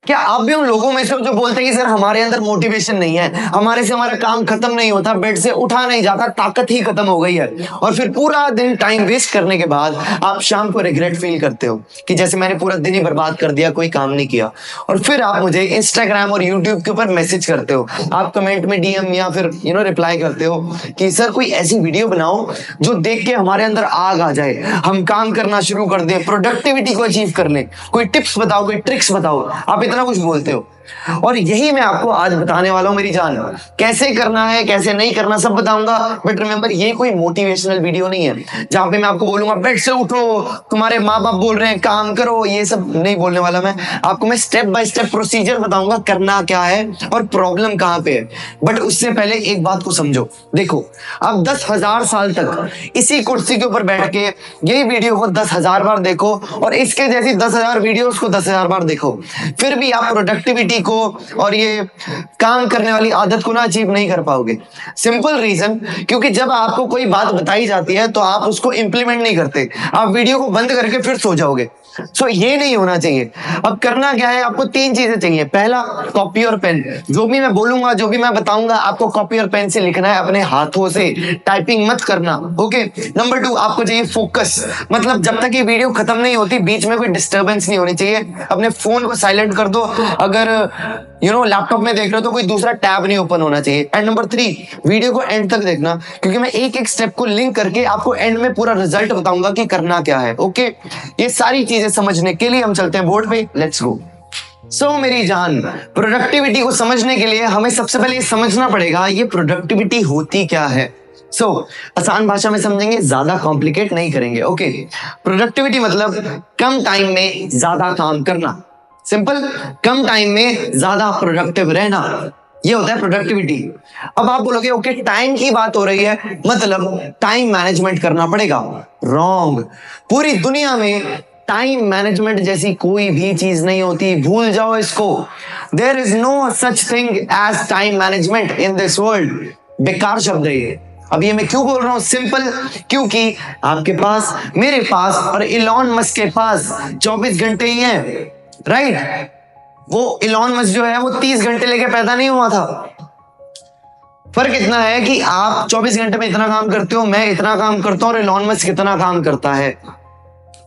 क्या आप भी उन लोगों में से हो जो बोलते हैं कि सर हमारे अंदर मोटिवेशन नहीं है, हमारे से हमारा काम खत्म नहीं होता, बेड से उठा नहीं जाता, ताकत ही खत्म हो गई है, और फिर पूरा दिन टाइम वेस्ट करने के बाद आप शाम को रिग्रेट फील करते हो कि जैसे मैंने पूरा दिन ही बर्बाद कर दिया, कोई काम नहीं किया, और फिर आप मुझे इंस्टाग्राम और यूट्यूब के ऊपर मैसेज करते हो, आप कमेंट में डीएम या फिर रिप्लाई करते हो कि सर कोई ऐसी वीडियो बनाओ जो देख के हमारे अंदर आग आ जाए, हम काम करना शुरू कर दें, प्रोडक्टिविटी को अचीव कर लें, कोई टिप्स बताओ, कोई ट्रिक्स बताओ, आप इतना कुछ बोलते हो। और यही मैं आपको आज बताने वाला हूं मेरी जान, कैसे करना है कैसे नहीं करना सब बताऊंगा। बट रिमेंबर, ये कोई मोटिवेशनल वीडियो नहीं है जहां पे मैं आपको बोलूंगा बेड से उठो, तुम्हारे माँ बाप बोल रहे हैं काम करो, ये सब नहीं बोलने वाला मैं। आपको मैं स्टेप बाय स्टेप प्रोसीजर बताऊंगा करना क्या है और प्रॉब्लम कहां पे है। बट उससे पहले एक बात को समझो, देखो अब 10,000 साल तक इसी कुर्सी के ऊपर बैठ के यही वीडियो को 10,000 बार देखो और इसके जैसी 10,000 वीडियोस को 10,000 बार देखो, फिर भी आप प्रोडक्टिविटी को और ये काम करने वाली आदत को ना अचीव नहीं कर पाओगे। सिंपल रीजन, क्योंकि जब आपको कोई बात बताई जाती है तो आप उसको इंप्लीमेंट नहीं करते, आप वीडियो को बंद करके फिर सो जाओगे। सो ये नहीं होना चाहिए। अब करना क्या है, आपको 3 चीजें चाहिए। पहला, कॉपी और पेन। जो भी मैं बोलूंगा, जो भी मैं बताऊंगा, आपको कॉपी और पेन से लिखना है, अपने हाथों से, टाइपिंग मत करना। ओके। नंबर 2, आपको चाहिए फोकस, मतलब जब तक ये वीडियो खत्म नहीं होती बीच में कोई डिस्टर्बेंस नहीं होनी चाहिए। अपने फोन को साइलेंट कर दो, अगर लैपटॉप में देख रहे हो तो कोई दूसरा टैब नहीं ओपन होना चाहिए। एंड नंबर 3, वीडियो को एंड तक देखना, क्योंकि मैं एक एक स्टेप को लिंक करके आपको एंड में पूरा रिजल्ट बताऊंगा कि करना क्या है। ओके। ये सारी चीजें समझने के लिए हम चलते हैं बोर्ड पे, लेट्स गो। सो मेरी जान, प्रोडक्टिविटी को समझने के लिए हमें सबसे पहले समझना पड़ेगा ये प्रोडक्टिविटी होती क्या है। आसान भाषा में समझेंगे, ज्यादा कॉम्प्लिकेट नहीं करेंगे। ओके। प्रोडक्टिविटी मतलब कम टाइम में ज्यादा काम करना। सिंपल, कम टाइम में ज्यादा प्रोडक्टिव रहना, ये होता है प्रोडक्टिविटी। अब आप बोलोगे ओके, टाइम की बात हो रही है, मतलब टाइम मैनेजमेंट करना पड़ेगा। रॉन्ग। पूरी दुनिया में टाइम मैनेजमेंट जैसी कोई भी चीज नहीं होती, भूल जाओ इसको। There is no such thing as time management in this world. बेकार शब्द है ये। अब ये मैं क्यों बोल रहा हूं? सिंपल, क्योंकि आपके पास, मेरे पास और इलॉन मस्क के पास 24 घंटे ही हैं, राइट? वो इलॉन मस्क जो है वो 30 घंटे लेके पैदा नहीं हुआ था। फर्क इतना है कि आप 24 घंटे में इतना काम करते हो, मैं इतना काम करता हूं, और इलॉन मस्क कितना काम करता है।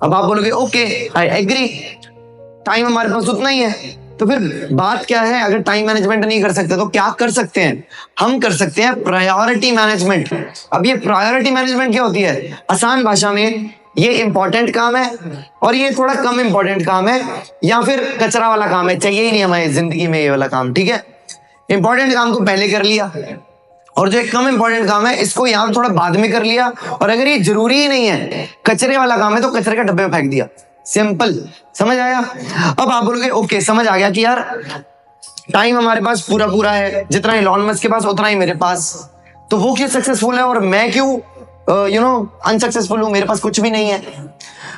अब आप बोलोगे ओके, आई एग्री, टाइम हमारे पास उतना ही है, तो फिर बात क्या है? अगर टाइम मैनेजमेंट नहीं कर सकते तो क्या कर सकते हैं? हम कर सकते हैं प्रायोरिटी मैनेजमेंट। अब ये प्रायोरिटी मैनेजमेंट क्या होती है? आसान भाषा में, ये इंपॉर्टेंट काम है और ये थोड़ा कम इंपॉर्टेंट काम है, या फिर कचरा वाला काम है, चाहिए ही नहीं हमारी जिंदगी में ये वाला काम, ठीक है? इंपॉर्टेंट काम को पहले कर लिया, और जो एक कम इंपॉर्टेंट काम है इसको यहाँ थोड़ा बाद में कर लिया, और अगर ये जरूरी ही नहीं है, कचरे वाला काम है, तो कचरे के डब्बे में फेंक दिया। सिंपल, समझ आया? अब आप बोलोगे ओके, समझ आ गया कि यार टाइम हमारे पास पूरा पूरा है, जितना इलॉन मस्क के पास उतना ही मेरे पास, तो वो क्यों सक्सेसफुल है और मैं क्यों अनसक्सेसफुल हूं, मेरे पास कुछ भी नहीं है।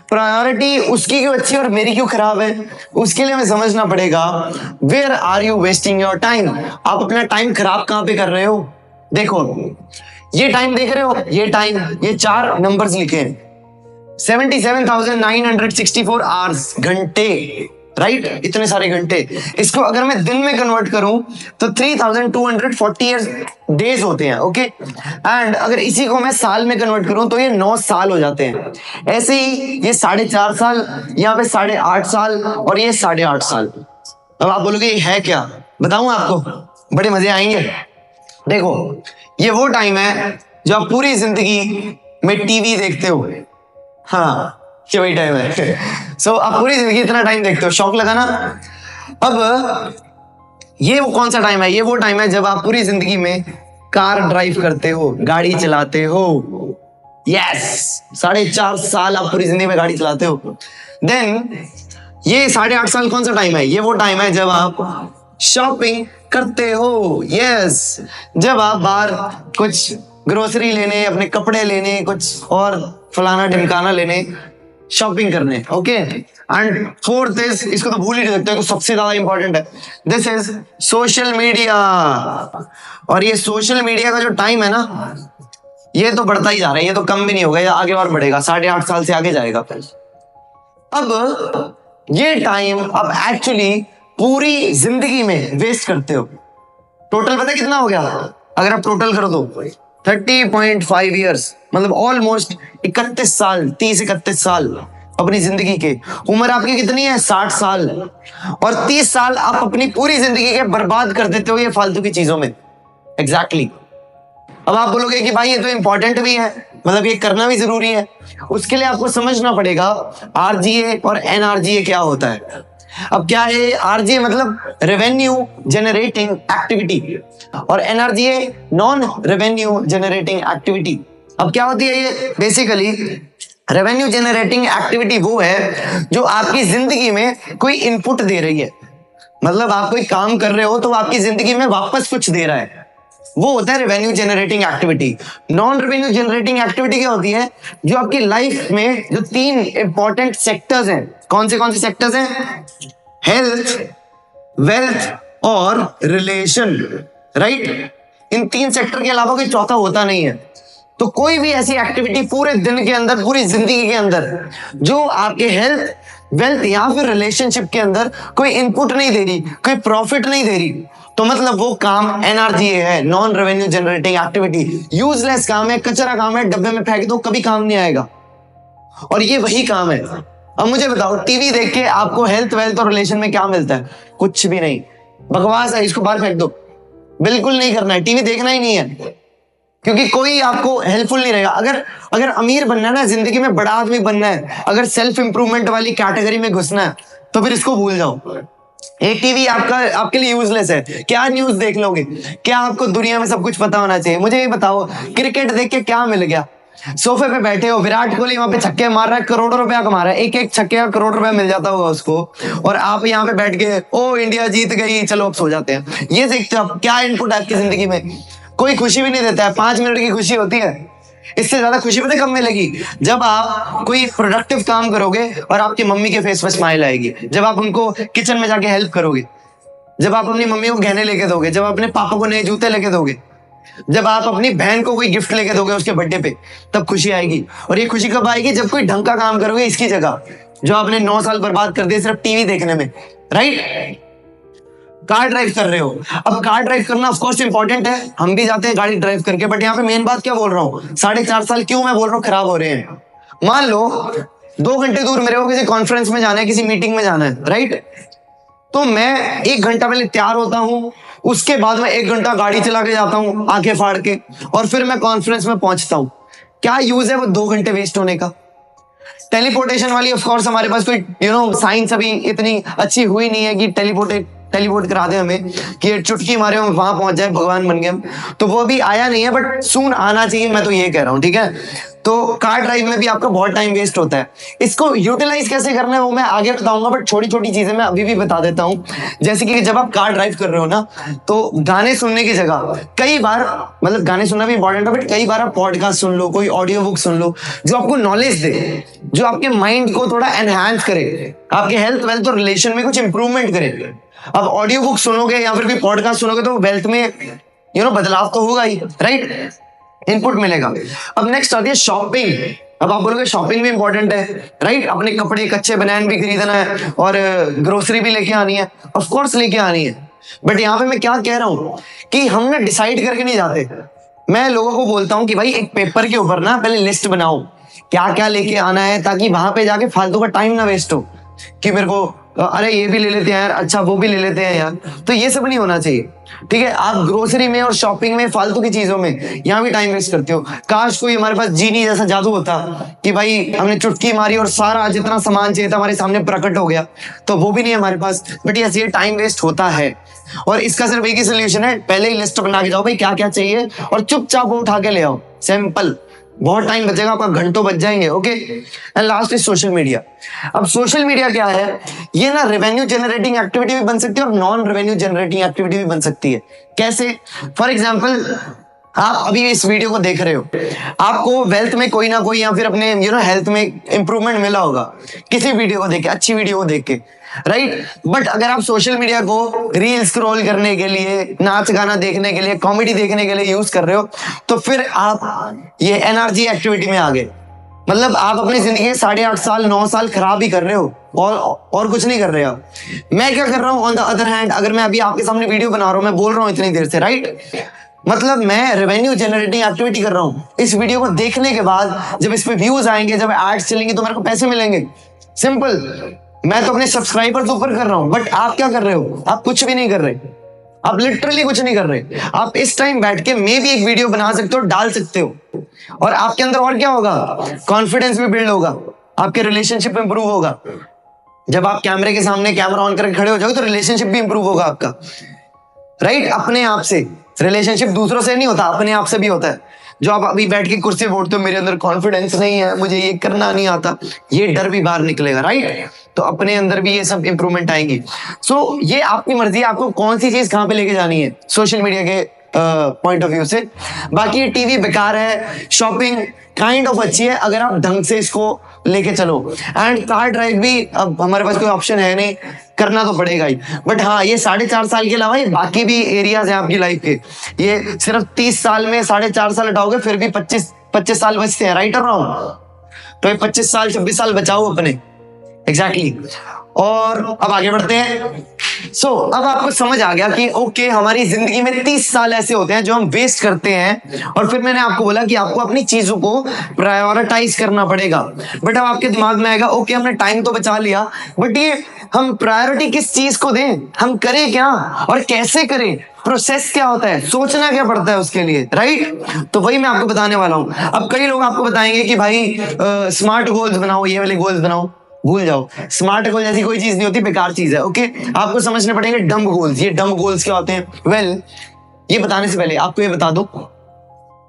प्रायोरिटी उसकी क्यों अच्छी और मेरी क्यों खराब है? उसके लिए हमें समझना पड़ेगा where are you wasting your time. आप अपना टाइम खराब कहां पे कर रहे हो? देखो, ये टाइम देख रहे हो, ये टाइम, ये 4 नंबर्स लिखे हैं, 77,964 आवर्स, घंटे, राइट? इतने सारे घंटे। इसको अगर मैं दिन में कन्वर्ट करूं तो 3,240 डेज होते हैं। ओके। एंड अगर इसी को मैं साल में कन्वर्ट करूं तो ये 9 साल हो जाते हैं। ऐसे ही ये 4.5 साल, यहाँ पे 8.5 साल, और ये 8.5 साल। अब आप बोलोगे ये है क्या? बताऊं आपको, बड़े मजे आएंगे। देखो, ये वो टाइम है जो आप पूरी जिंदगी में टीवी देखते हो। हाँ, ये वही टाइम है। आप पूरी जिंदगी इतना टाइम देखते हो, शौक लगा ना? अब ये वो कौन सा टाइम है? ये वो टाइम है जब आप पूरी जिंदगी में कार ड्राइव करते हो, गाड़ी चलाते हो। यस, 4.5 साल आप पूरी जिंदगी में गाड़ी चलाते हो। देन ये 8.5 साल कौन सा टाइम है? ये वो टाइम है जब आप शॉपिंग करते हो। यस, जब आप बाहर कुछ ग्रोसरी लेने, अपने कपड़े लेने, कुछ और फलाना ढिमकाना लेने, शॉपिंग करने। ओके। एंड फोर्थ इज, इसको तो भूल ही नहीं सकते, तो सबसे ज्यादा इंपॉर्टेंट है, दिस इज सोशल मीडिया। और ये सोशल मीडिया का जो टाइम है ना, ये तो बढ़ता ही जा रहा है, ये तो कम भी नहीं होगा, ये आगे और बढ़ेगा, 8.5 साल से आगे जाएगा। अब ये टाइम अब एक्चुअली पूरी जिंदगी में वेस्ट करते हो। टोटल पता है कितना हो गया? अगर आप टोटल कर दो 30.5 ईयर्स, मतलब ऑलमोस्ट 31 साल, 30-31 साल अपनी जिंदगी के। उम्र आपकी कितनी है? 60 साल। और 30 साल आप अपनी पूरी जिंदगी के बर्बाद कर देते हो ये फालतू की चीजों में। एग्जैक्टली अब आप बोलोगे कि भाई ये तो इंपॉर्टेंट भी है, मतलब ये करना भी जरूरी है। उसके लिए आपको समझना पड़ेगा आरजीए और एनआरजीए क्या होता है। अब क्या है आरजीए? मतलब रेवेन्यू जनरेटिंग एक्टिविटी, और एनआरजीए नॉन रेवेन्यू जनरेटिंग एक्टिविटी। अब क्या होती है ये? बेसिकली रेवेन्यू जनरेटिंग एक्टिविटी वो है जो आपकी जिंदगी में कोई इनपुट दे रही है, मतलब आप कोई काम कर रहे हो तो आपकी जिंदगी में वापस कुछ दे रहा है, वो होता है revenue generating activity. Non revenue generating activity क्या होती है? जो आपकी लाइफ में जो 3 इंपॉर्टेंट सेक्टर्स हैं। कौन से सेक्टर्स हैं? हेल्थ, वेल्थ और रिलेशन, राइट? इन 3 सेक्टर के अलावा कोई चौथा होता नहीं है। तो कोई भी ऐसी एक्टिविटी पूरे दिन के अंदर, पूरी जिंदगी के अंदर, जो आपके हेल्थ, वेल्थ या फिर रिलेशनशिप के अंदर कोई इनपुट नहीं दे रही, कोई प्रॉफिट नहीं दे रही, तो मतलब वो काम एनआरजीए है, non revenue generating activity. Useless काम है, कचरा काम है, डब्बे में फेंक दो, कभी काम नहीं आएगा। और ये वही काम है। अब मुझे बताओ, टीवी देख के आपको हेल्थ, वेल्थ और रिलेशन में क्या मिलता है? कुछ भी नहीं, बकवास है, इसको बाहर फेंक दो। बिल्कुल नहीं करना है, टीवी देखना ही नहीं है, क्योंकि कोई आपको हेल्पफुल नहीं रहेगा। अगर अमीर बनना है ना, जिंदगी में बड़ा आदमी बनना है, अगर सेल्फ इंप्रूवमेंट वाली कैटेगरी में घुसना है, तो फिर इसको भूल जाओ। एक टीवी आपके लिए यूजलेस है। क्या न्यूज देख लोगे? क्या आपको दुनिया में सब कुछ पता होना चाहिए? मुझे ये बताओ, क्रिकेट देख के क्या मिल गया? सोफे पे बैठे हो, विराट कोहली वहां पे छक्के मार रहा है, करोड़ों रुपया कमा रहा है, एक छक्के का करोड़ रुपया मिल जाता होगा उसको, और आप यहाँ पे बैठ के ओ इंडिया जीत गई, चलो अब सो जाते हैं। ये देखते हो आप? क्या इनपुट है आपकी जिंदगी में? कोई खुशी भी नहीं देता है। 5 मिनट की खुशी होती है, इससे ज्यादा खुशी पता कब मिलेगी? जब आप कोई प्रोडक्टिव काम करोगे और आपकी मम्मी के फेस पे स्माइल आएगी, जब आप उनको किचन में जाके हेल्प करोगे, जब आप अपनी मम्मी को गहने लेके दोगे, जब अपने पापा को नए जूते लेके दोगे, जब आप अपनी बहन को कोई गिफ्ट लेके दोगे उसके बर्थडे पे, तब खुशी आएगी। और ये खुशी कब आएगी? जब कोई ढंग का काम करोगे इसकी जगह, जो आपने 9 साल बर्बाद कर दिए सिर्फ टीवी देखने में, राइट? कार ड्राइव कर रहे हो। अब कार ड्राइव करना ऑफ कोर्स इंपॉर्टेंट है, हम भी जाते हैं गाड़ी ड्राइव करके, बट यहाँ पे मेन बात क्या बोल रहा हूँ, 4.5 साल क्यों मैं बोल रहा हूँ खराब हो रहे हैं। मान लो 2 घंटे दूर मेरे को किसी कॉन्फ्रेंस में जाना है, किसी मीटिंग में जाना है, राइट? तो मैं 1 घंटा पहले तैयार होता हूँ, उसके बाद मैं 1 घंटा गाड़ी चला के जाता हूँ आंखें फाड़ के, और फिर मैं कॉन्फ्रेंस में पहुंचता हूँ। क्या यूज है वो 2 घंटे वेस्ट होने का? टेलीपोर्टेशन वाली ऑफ कोर्स हमारे पास कोई साइंस अभी इतनी अच्छी हुई नहीं है कि टेलीपोर्ट करा दे हमें कि चुटकी मारे हम वहां पहुंच जाए, भगवान बन गए हम, तो वो अभी आया नहीं है, बट सून आना चाहिए, मैं तो ये कह रहा हूँ, ठीक है? तो कार ड्राइव में भी आपका बहुत टाइम वेस्ट होता है। इसको यूटिलाइज कैसे करना है वो मैं आगे बताऊंगा, बट छोटी छोटी चीजें मैं अभी भी बता देता हूँ। जैसे कि जब आप कार ड्राइव कर रहे हो ना, तो गाने सुनने की जगह कई बार, मतलब गाने सुनना भी इंपॉर्टेंट है, बट कई बार आप पॉडकास्ट सुन लो, कोई ऑडियो बुक सुन लो जो आपको नॉलेज दे, जो आपके माइंड को थोड़ा एनहांस करे, आपके हेल्थ, वेल्थ और रिलेशन में कुछ इंप्रूवमेंट करे। अब ऑडियो बुक सुनोगे या फिर कोई पॉडकास्ट सुनोगे तो वेल्थ में बदलाव तो होगा ही, राइट? इनपुट मिलेगा। अब नेक्स्ट आती है शॉपिंग। अब आप बोलोगे शॉपिंग भी इंपॉर्टेंट है, राइट? अपने कपड़े, कच्चे बनान भी खरीदना है, और ग्रोसरी भी लेके आनी है, ऑफ कोर्स लेके आनी है। बट यहाँ पे मैं क्या कह रहा हूँ कि हम ना डिसाइड करके नहीं जाते। मैं लोगों को बोलता हूँ कि भाई एक पेपर के ऊपर ना पहले लिस्ट बनाओ क्या क्या लेके आना है, ताकि वहां पे जाके फालतू का टाइम ना वेस्ट हो कि मेरे को अरे ये भी ले लेते हैं यार, अच्छा वो भी ले लेते हैं यार, तो ये सब नहीं होना चाहिए, ठीक है? आप ग्रोसरी में और शॉपिंग में, फालतू की चीजों में यहाँ भी टाइम वेस्ट करते हो। काश कोई हमारे पास जीनी जैसा जादू होता कि भाई हमने चुटकी मारी और सारा जितना सामान चाहिए था हमारे सामने प्रकट हो गया, तो वो भी नहीं है हमारे पास। बट यस, ये टाइम वेस्ट होता है, और इसका सिर्फ एक ही सोल्यूशन है, पहले ही लिस्ट बना के जाओ भाई क्या क्या चाहिए, और चुपचाप वो उठा के ले आओ, सिंपल। बहुत टाइम बचेगा आपका, घंटों बच जाएंगे, okay? And last is social media. अब सोशल मीडिया क्या है? ये ना रेवेन्यू जनरेटिंग एक्टिविटी भी बन सकती है और नॉन रेवेन्यू जनरेटिंग एक्टिविटी भी बन सकती है। कैसे? फॉर एग्जाम्पल, आप अभी इस वीडियो को देख रहे हो, आपको वेल्थ में कोई ना कोई या फिर अपने हेल्थ में इंप्रूवमेंट मिला होगा किसी वीडियो को देख के, अच्छी वीडियो को देख के, राइट? बट अगर आप सोशल मीडिया को रील स्क्रॉल करने के लिए, नाच गाना देखने के लिए, कॉमेडी देखने के लिए यूज कर रहे हो, तो फिर आप ये एनर्जी एक्टिविटी में आ गए, मतलब आप अपनी जिंदगी में 8.5 साल 9 साल खराब ही कर रहे हो और कुछ नहीं कर रहे हो। मैं क्या कर रहा हूँ ऑन द अदर हैंड, अगर मैं अभी आपके सामने वीडियो बना रहा हूँ, मैं बोल रहा हूँ इतनी देर से, राइट, मतलब मैं रेवेन्यू जनरेटिंग एक्टिविटी कर रहा हूँ। इस वीडियो को देखने के बाद जब इस पे व्यूज आएंगे, जब एड्स चलेंगे तो मेरे को पैसे मिलेंगे, सिंपल। मैं तो अपने सब्सक्राइबर तो ऊपर कर रहा हूँ, बट आप क्या कर रहे हो? आप कुछ भी नहीं कर रहे, आप लिटरली कुछ नहीं कर रहे। आप इस टाइम बैठ के मे भी एक वीडियो बना सकते हो, डाल सकते हो, और आपके अंदर और क्या होगा, कॉन्फिडेंस भी बिल्ड होगा, आपके रिलेशनशिप इंप्रूव होगा। जब आप कैमरे के सामने कैमरा ऑन करके खड़े हो जाओगे तो रिलेशनशिप भी इंप्रूव होगा आपका, राइट, अपने आप से। रिलेशनशिप दूसरों से नहीं होता, अपने आप से भी होता है। जो आप अभी बैठ के कुर्सी पे बोलते हो मेरे अंदर कॉन्फिडेंस नहीं है, मुझे ये करना नहीं आता, ये डर भी बाहर निकलेगा, राइट। तो अपने अंदर भी ये सब इंप्रूवमेंट आएंगी। सो ये आपकी मर्जी है, आपको कौन सी चीज कहाँ पे लेके जानी है सोशल मीडिया के पॉइंट ऑफ व्यू से। बाकी ये टीवी बेकार है, शॉपिंग काइंड ऑफ अच्छी है अगर आप ढंग से इसको लेके चलो। एंड कार ड्राइव भी अब हमारे पास कोई ऑप्शन है नहीं, करना तो पड़ेगा ही। बट हाँ, ये 4.5 साल के अलावा ये बाकी भी एरियाज हैं आपकी लाइफ के। ये सिर्फ 30 साल में 4.5 साल हटाओगे फिर भी 25 साल बचते हैं, राइट और रॉन्ग? तो ये 25 साल 26 साल बचाओ अपने, एग्जैक्टली। और अब आगे बढ़ते हैं। अब आपको समझ आ गया कि ओके, हमारी जिंदगी में 30 साल ऐसे होते हैं जो हम वेस्ट करते हैं। और फिर मैंने आपको बोला कि आपको अपनी चीजों को प्रायोरिटाइज करना पड़ेगा। बट अब आपके दिमाग में आएगा, ओके हमने टाइम तो बचा लिया, बट ये हम प्रायोरिटी किस चीज को दें, हम करें क्या और कैसे करें, प्रोसेस क्या होता है, सोचना क्या पड़ता है उसके लिए, राइट? तो वही मैं आपको बताने वाला हूं। अब कई लोग आपको बताएंगे कि भाई स्मार्ट गोल्स बनाओ, ये वाले गोल्स बनाओ। भूल जाओ, स्मार्ट गोल जैसी कोई चीज नहीं होती, बेकार चीज है। ओके, आपको समझने पड़ेंगे डम्ब गोल्स। ये डम्ब गोल्स क्या होते हैं? वेल, ये बताने से पहले आपको ये बता दो,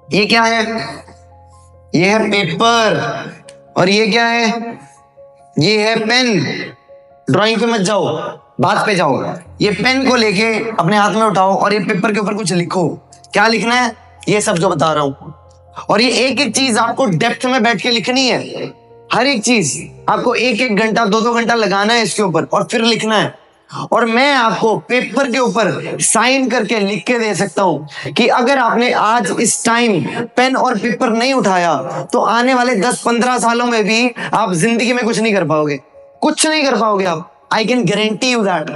ये क्या है? ये है पेपर। और ये क्या है? ये है पेन। ड्राइंग पे मत जाओ, बात पे जाओ। ये पेन को लेके अपने हाथ में उठाओ और ये पेपर के ऊपर कुछ लिखो। क्या लिखना है? ये सब जो बता रहा हूं। और ये एक एक चीज आपको डेप्थ में बैठ के लिखनी है। हर एक चीज आपको 1-1 घंटा 2-2 घंटा लगाना है इसके ऊपर और फिर लिखना है। और मैं आपको पेपर के ऊपर साइन करके लिख के दे सकता हूं कि अगर आपने आज इस टाइम पेन और पेपर नहीं उठाया तो आने वाले 10-15 सालों में भी आप जिंदगी में कुछ नहीं कर पाओगे, कुछ नहीं कर पाओगे आप। I can guarantee you that.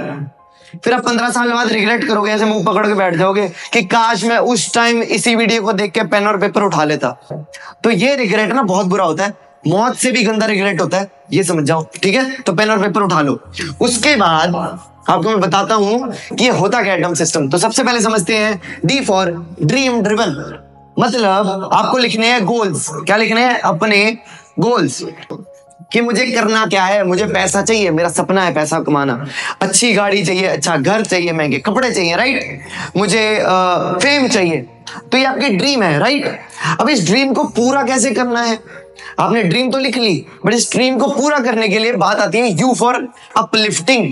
फिर आप 15 साल बाद रिग्रेट करोगे, ऐसे मुंह पकड़ के बैठ जाओगे कि काश मैं उस टाइम इसी वीडियो को देख के पेन और पेपर उठा लेता। तो ये रिग्रेट ना बहुत बुरा होता है, मौत से भी गंदा रिग्रेट होता है, ये समझ जाओ, ठीक है? तो पेन और पेपर उठा लो। उसके बाद आपको मैं बताता हूं कि ये होता क्या है डम सिस्टम। तो सबसे पहले समझते हैं डी फॉर ड्रीम ड्रिवन। मतलब आपको लिखने हैं गोल्स। क्या लिखने हैं? अपने गोल्स, कि मुझे करना क्या है। मुझे पैसा चाहिए, मेरा सपना है पैसा कमाना, अच्छी गाड़ी चाहिए, अच्छा घर चाहिए, महंगे कपड़े चाहिए, राइट? मुझे फेम चाहिए। तो ये आपकी ड्रीम है, राइट? अब इस ड्रीम को पूरा कैसे करना है? आपने ड्रीम तो लिख ली, बट इस ड्रीम को पूरा करने के लिए बात आती है यू फॉर अपलिफ्टिंग।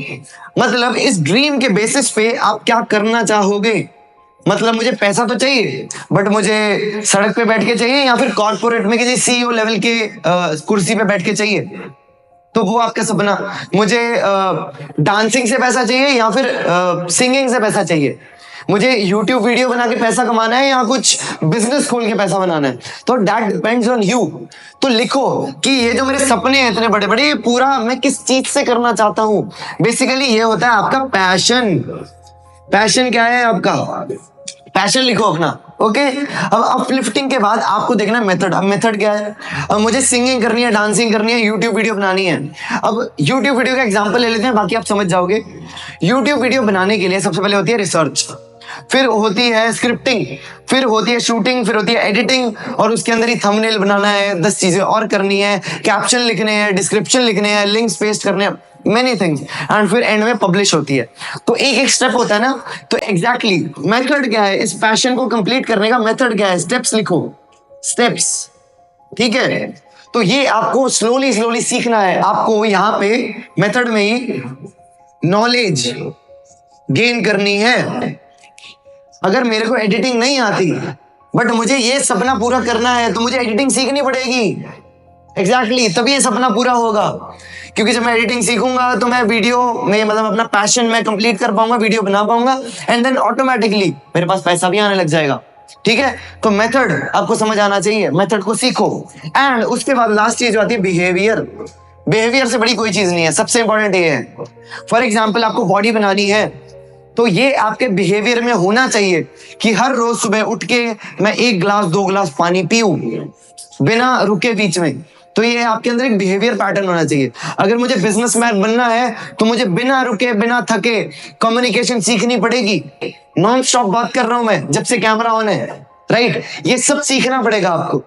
मतलब इस ड्रीम के बेसिस पे आप क्या करना चाहोगे। मतलब मुझे पैसा तो चाहिए, बट मुझे सड़क पे बैठ के चाहिए या फिर कॉर्पोरेट में किसी सीईओ लेवल के कुर्सी पे बैठ के चाहिए, तो वो आपका सपना। मुझे डांसिंग से पैसा चाहिए या फिर सिंगिंग से पैसा चाहिए। मुझे YouTube वीडियो बना के पैसा कमाना है या कुछ बिजनेस खोल के पैसा बनाना है। तो दैट डिपेंड्स ऑन यू। तो लिखो कि ये जो मेरे सपने हैं इतने बड़े बड़े, पूरा मैं किस चीज से करना चाहता हूं। बेसिकली ये होता है आपका पैशन। पैशन क्या है आपका? पैशन लिखो अपना, ओके? अब अपलिफ्टिंग के बाद आपको देखना है मेथड। अब मेथड क्या है? अब मुझे सिंगिंग करनी है, डांसिंग करनी है, यूट्यूब वीडियो बनानी है। अब यूट्यूब वीडियो का एग्जांपल ले लेते हैं, बाकी आप समझ जाओगे। यूट्यूब वीडियो बनाने के लिए सबसे पहले होती है रिसर्च, फिर होती है स्क्रिप्टिंग, फिर होती है शूटिंग, फिर होती है एडिटिंग, और उसके अंदर ही थंबनेल बनाना है, 10 चीजें और करनी है, कैप्शन लिखने हैं, डिस्क्रिप्शन लिखने हैं, लिंक्स पेस्ट करने हैं, मेनी थिंग्स, एंड फिर एंड में पब्लिश होती है। तो एक एक स्टेप होता है ना। तो एग्जैक्टली मेथड क्या है? इस पैशन को कंप्लीट करने का मेथड क्या है? स्टेप्स लिखो, स्टेप्स, ठीक है? तो ये आपको स्लोली स्लोली सीखना है। आपको यहाँ पे मेथड में ही नॉलेज गेन करनी है। अगर मेरे को एडिटिंग नहीं आती बट मुझे ये सपना पूरा करना है तो मुझे एडिटिंग सीखनी पड़ेगी। एग्जैक्टली तभी ये सपना पूरा होगा, क्योंकि जब मैं एडिटिंग सीखूंगा तो मैं वीडियो में मतलब अपना पैशन मैं कंप्लीट कर पाऊंगा, वीडियो बना पाऊंगा, एंड देन ऑटोमेटिकली मेरे पास पैसा भी आने लग जाएगा। ठीक है, तो मेथड आपको समझ आना चाहिए, मेथड को सीखो। एंड उसके बाद लास्ट चीज जो आती है बिहेवियर। बिहेवियर से बड़ी कोई चीज नहीं है, सबसे इंपॉर्टेंट ये है। फॉर एग्जाम्पल आपको बॉडी बनानी है तो ये आपके बिहेवियर में होना चाहिए कि हर रोज सुबह उठ के मैं 1 गिलास 2 गिलास पानी पीऊं बिना रुके बीच में। तो ये आपके अंदर एक बिहेवियर पैटर्न होना चाहिए। अगर मुझे बिजनेसमैन बनना है तो मुझे बिना रुके बिना थके कम्युनिकेशन सीखनी पड़ेगी। नॉन स्टॉप बात कर रहा हूं मैं जब से कैमरा ऑन है, राइट? ये सब सीखना पड़ेगा आपको।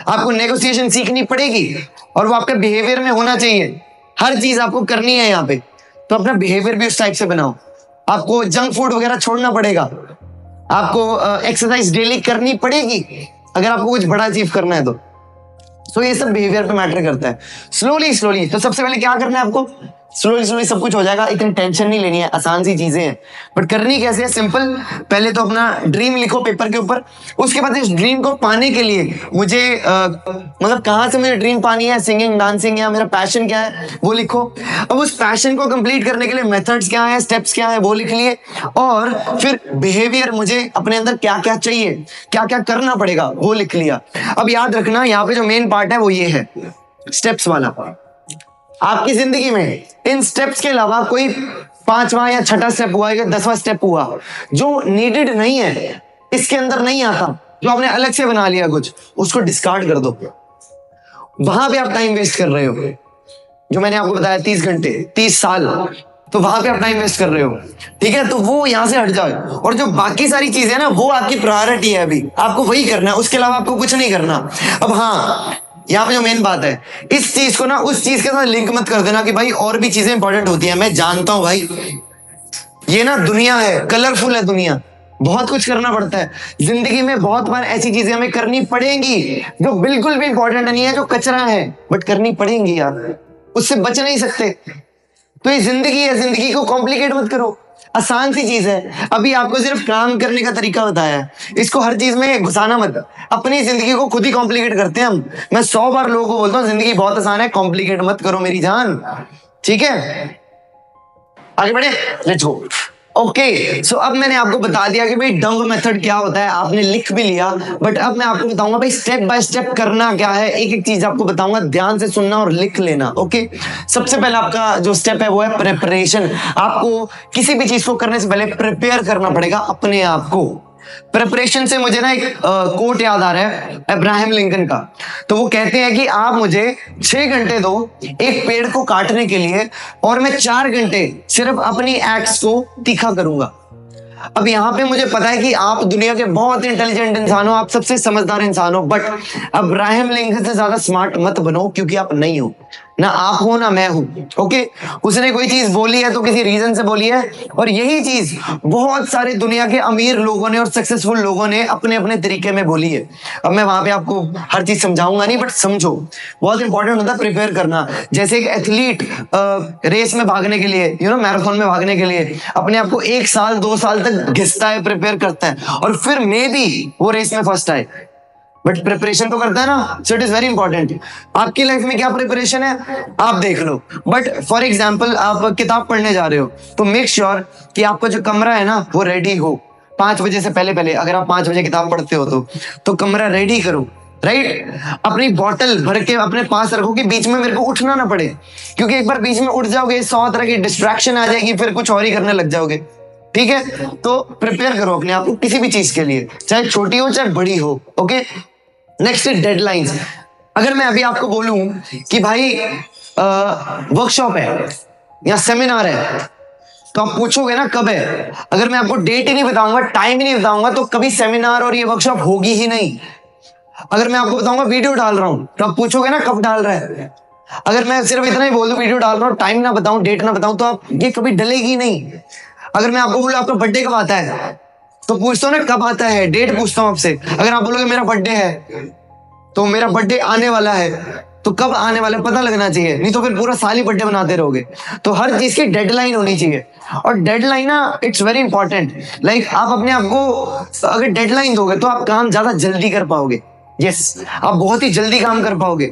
आपको नेगोशिएशन सीखनी पड़ेगी और वो आपके बिहेवियर में होना चाहिए। हर चीज आपको करनी है यहाँ पे, तो अपना बिहेवियर भी उस टाइप से बनाओ। आपको जंक फूड वगैरह छोड़ना पड़ेगा, आपको एक्सरसाइज डेली करनी पड़ेगी अगर आपको कुछ बड़ा अचीव करना है तो ये सब बिहेवियर पे मैटर करता है। स्लोली स्लोली, तो सबसे पहले क्या करना है आपको, स्लोली स्लोली सब कुछ हो जाएगा, इतनी टेंशन नहीं लेनी है, आसान सी चीजें हैं। बट करनी कैसे है, सिंपल। पहले तो अपना ड्रीम लिखो पेपर के ऊपर, उसके बाद इस ड्रीम को पाने के लिए मुझे मतलब कहाँ से मुझे ड्रीम पानी है, सिंगिंग, डांसिंग, या मेरा पैशन क्या है वो लिखो। अब उस पैशन को कंप्लीट करने के लिए मेथड्स क्या है, स्टेप्स क्या है वो लिख लिए। और फिर बिहेवियर, मुझे अपने अंदर क्या क्या चाहिए, क्या क्या करना पड़ेगा वो लिख लिया। अब याद रखना यहाँ पे जो मेन पार्ट है वो ये है, स्टेप्स वाला। आपकी जिंदगी में इन स्टेप्स के अलावा कोई 5वां या 6ठा स्टेप हुआ या 10वां स्टेप हुआ जो नीडेड नहीं है, इसके अंदर नहीं आता, जो आपने अलग से बना लिया कुछ, उसको डिस्कार्ड कर दो। वहां पे आप टाइम वेस्ट कर रहे हो, जो मैंने आपको बताया 30 घंटे 30 साल, तो वहां पे आप टाइम वेस्ट कर रहे हो, ठीक है? तो वो यहां से हट जाओ। और जो बाकी सारी चीजें ना वो आपकी प्रायोरिटी है, अभी आपको वही करना है, उसके अलावा आपको कुछ नहीं करना। अब हाँ, यहाँ पे जो मेन बात है, इस चीज को ना उस चीज के साथ लिंक मत कर देना कि भाई और भी चीजें इंपॉर्टेंट होती है। मैं जानता हूं भाई, ये ना दुनिया है, कलरफुल है दुनिया, बहुत कुछ करना पड़ता है जिंदगी में। बहुत बार ऐसी चीजें हमें करनी पड़ेंगी जो बिल्कुल भी इंपॉर्टेंट नहीं है, जो कचरा है, बट करनी पड़ेंगी यार, उससे बच नहीं सकते। तो ये जिंदगी है, जिंदगी को कॉम्प्लिकेट मत करो, आसान सी चीज है। अभी आपको सिर्फ काम करने का तरीका बताया है, इसको हर चीज में घुसाना मत। अपनी जिंदगी को खुद ही कॉम्प्लिकेट करते हैं हम। मैं 100 बार लोगों को बोलता हूँ जिंदगी बहुत आसान है, कॉम्प्लिकेट मत करो मेरी जान, ठीक है? आगे बढ़े, लेट्स गो। ओके, सो अब मैंने आपको बता दिया कि भाई डंग मेथड क्या होता है, आपने लिख भी लिया। बट अब मैं आपको बताऊंगा भाई स्टेप बाय स्टेप करना क्या है, एक एक चीज आपको बताऊंगा, ध्यान से सुनना और लिख लेना। ओके, सबसे पहला आपका जो स्टेप है वो है प्रिपरेशन। आपको किसी भी चीज को करने से पहले प्रिपेयर करना पड़ेगा अपने आप को। प्रिपरेशन से मुझे ना एक कोट याद आ रहा है अब्राहम लिंकन का। तो वो कहते हैं कि आप मुझे 6 घंटे दो एक पेड़ को काटने के लिए, और मैं 4 घंटे सिर्फ अपनी एक्स को तीखा करूंगा। अब यहाँ पे मुझे पता है कि आप दुनिया के बहुत इंटेलिजेंट इंसान हो, आप सबसे समझदार इंसान हो, बट अब्राहम लिंकन से ज्यादा स्मार्ट मत बनो, क्योंकि आप नहीं हो, ना आप हो ना मैं हूं। ओके, उसने कोई चीज बोली है तो किसी रीजन से बोली है, और यही चीज बहुत सारे दुनिया के अमीर लोगों ने और सक्सेसफुल लोगों ने अपने अपने तरीके में बोली है। अब मैं वहां पे आपको हर चीज समझाऊंगा नहीं, बट समझो, बहुत इंपॉर्टेंट होता है प्रिपेयर करना। जैसे एक एथलीट रेस में भागने के लिए, मैराथन में भागने के लिए अपने आप को 1 साल 2 साल तक घिसता है, प्रिपेयर करता है, और फिर मे बी वो रेस में फर्स्ट आए, बट प्रिपरेशन तो करता है ना। So it is very important. आपकी लाइफ में क्या प्रिपरेशन है आप देख लो। बट फॉर एग्जाम्पल आप किताब पढ़ने जा रहे हो तो मेक श्योर कि आपका जो कमरा है ना वो रेडी हो 5 बजे से पहले। अगर आप 5 बजे किताब पढ़ते हो तो कमरा रेडी करो, राइट? अपनी बॉटल भर के अपने पास रखो कि बीच में मेरे को उठना ना पड़े, क्योंकि एक बार बीच में उठ जाओगे 100 तरह की डिस्ट्रैक्शन आ जाएगी, फिर कुछ और ही करने लग जाओगे, ठीक है? तो प्रिपेयर करो अपने आप को किसी भी चीज के लिए, चाहे छोटी हो चाहे बड़ी हो। ओके, नेक्स्ट है डेडलाइंस। अगर मैं अभी आपको बोलूं कि भाई वर्कशॉप है या सेमिनार है, तो आप पूछोगे ना कब है। अगर मैं आपको डेट ही नहीं बताऊंगा, टाइम ही नहीं बताऊंगा, तो कभी सेमिनार और ये वर्कशॉप होगी ही नहीं। अगर मैं आपको बताऊंगा वीडियो डाल रहा हूं, तो आप पूछोगे ना कब डाल रहा है। अगर मैं सिर्फ इतना ही बोल दूं वीडियो डाल रहा हूं, टाइम ना बताऊं, डेट ना बताऊं, तो आप ये कभी डलेगी नहीं। अगर मैं आपको बोलूं आपका बर्थडे कब आता है, तो पूछता हूँ ना कब आता है, डेट पूछता हूँ आपसे। अगर आप बोलोगे मेरा बर्थडे है, तो मेरा बर्थडे आने वाला है, तो कब आने वाला है पता लगना चाहिए, नहीं तो फिर पूरा साल ही बर्थडे बनाते रहोगे। तो हर चीज की डेडलाइन होनी चाहिए, और डेडलाइन ना इट्स वेरी इंपॉर्टेंट। लाइक आप अपने आप को अगर डेडलाइन दोगे तो आप काम ज्यादा जल्दी कर पाओगे। यस, आप बहुत ही जल्दी काम कर पाओगे।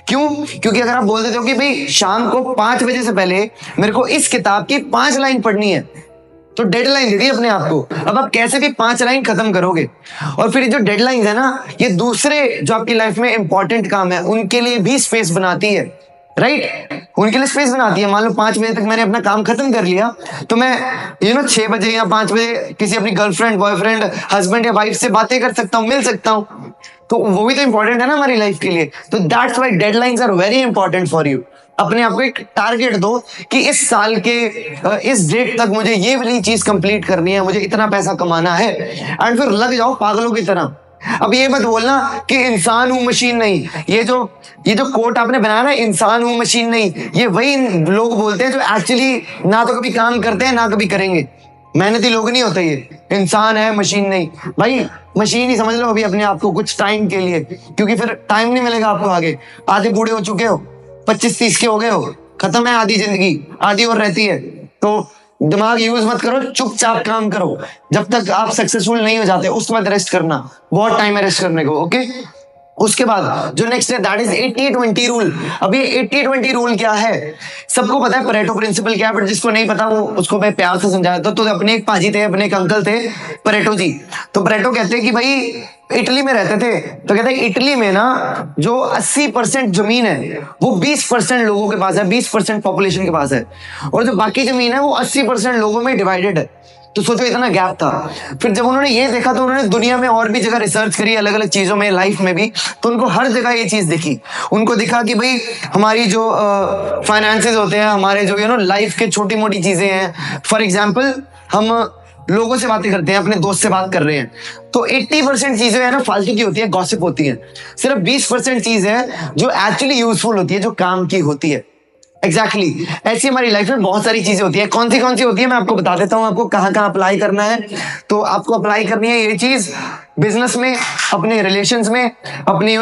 क्यों? क्योंकि अगर आप बोल देते हो कि भाई शाम को 5 बजे से पहले मेरे को इस किताब की 5 लाइन पढ़नी है, तो डेडलाइन दे दी अपने आप को। अब आप कैसे भी 5 लाइन खत्म करोगे। और फिर जो डेडलाइन है ना, ये दूसरे जो आपकी लाइफ में इंपॉर्टेंट काम है उनके लिए भी स्पेस बनाती है, राइट? उनके लिए स्पेस बनाती है। मान लो 5 बजे तक मैंने अपना काम खत्म कर लिया, तो मैं 6 बजे या 5 बजे किसी अपनी गर्लफ्रेंड, बॉयफ्रेंड, हस्बैंड या वाइफ से बातें कर सकता हूँ, मिल सकता हूँ। तो वो भी तो इंपॉर्टेंट है ना हमारी लाइफ के लिए। तो that's why deadlines are very important for you. अपने आप को एक टारगेट दो कि इस साल के इस डेट तक मुझे ये वाली चीज कंप्लीट करनी है, मुझे इतना पैसा कमाना है, एंड फिर लग जाओ पागलों की तरह। अब ये मत बोलना कि इंसान हूं मशीन नहीं। ये जो कोट आपने बनाया ना, इंसान हूं मशीन नहीं, ये वही लोग बोलते हैं जो एक्चुअली ना तो कभी काम करते हैं ना कभी करेंगे। मेहनती लोग नहीं होते ये। इंसान है मशीन नहीं। भाई मशीन ही समझ लो अभी अपने आप को कुछ टाइम के लिए, क्योंकि फिर टाइम नहीं मिलेगा आपको आगे। आधे बूढ़े हो चुके हो, 25-30 के हो गए हो, खत्म है आधी जिंदगी, आधी और रहती है। तो दिमाग यूज मत करो, चुपचाप काम करो। जब तक आप सक्सेसफुल नहीं हो जाते उस वक्त रेस्ट करना, बहुत टाइम है रेस्ट करने को, ओके? उसके बाद जो नेक्स्ट है दैट इज 80-20 रूल। अब ये 80-20 रूल क्या है? सबको पता है परेटो प्रिंसिपल क्या है, बट जिसको नहीं पता वो उसको मैं प्यार से समझाया था। तो अपने एक पाजी थे, अपने एक अंकल थे परेटो जी। तो परेटो कहते हैं कि भाई इटली में रहते थे, तो कहते हैं इटली में ना जो 80% जमीन है वो 20% लोगों के पास है, 20% पॉपुलेशन के पास है, और जो बाकी जमीन है वो 80% लोगों में डिवाइडेड है। तो सोचो इतना गैप था। फिर जब उन्होंने ये देखा तो उन्होंने दुनिया में और भी जगह रिसर्च करी, अलग अलग चीजों में, लाइफ में भी। तो उनको हर जगह ये चीज दिखी। उनको दिखा कि भाई हमारी जो फाइनेंसेस होते हैं, हमारे जो लाइफ के छोटी मोटी चीजें हैं, फॉर एग्जाम्पल हम लोगों से बातें करते हैं, अपने दोस्त से बात कर रहे हैं, तो 80% चीजें है ना फालतू की होती है, गॉसिप होती है। सिर्फ 20% चीज है जो एक्चुअली यूजफुल होती है, जो काम की होती है। एग्जैक्टली ऐसी हमारी लाइफ में बहुत सारी चीजें होती है। कौन सी होती है मैं आपको बता देता हूँ, आपको कहाँ कहाँ अप्लाई करना है। तो आपको अप्लाई करनी है ये चीज बिजनेस में, अपने रिलेशंस में, अपनी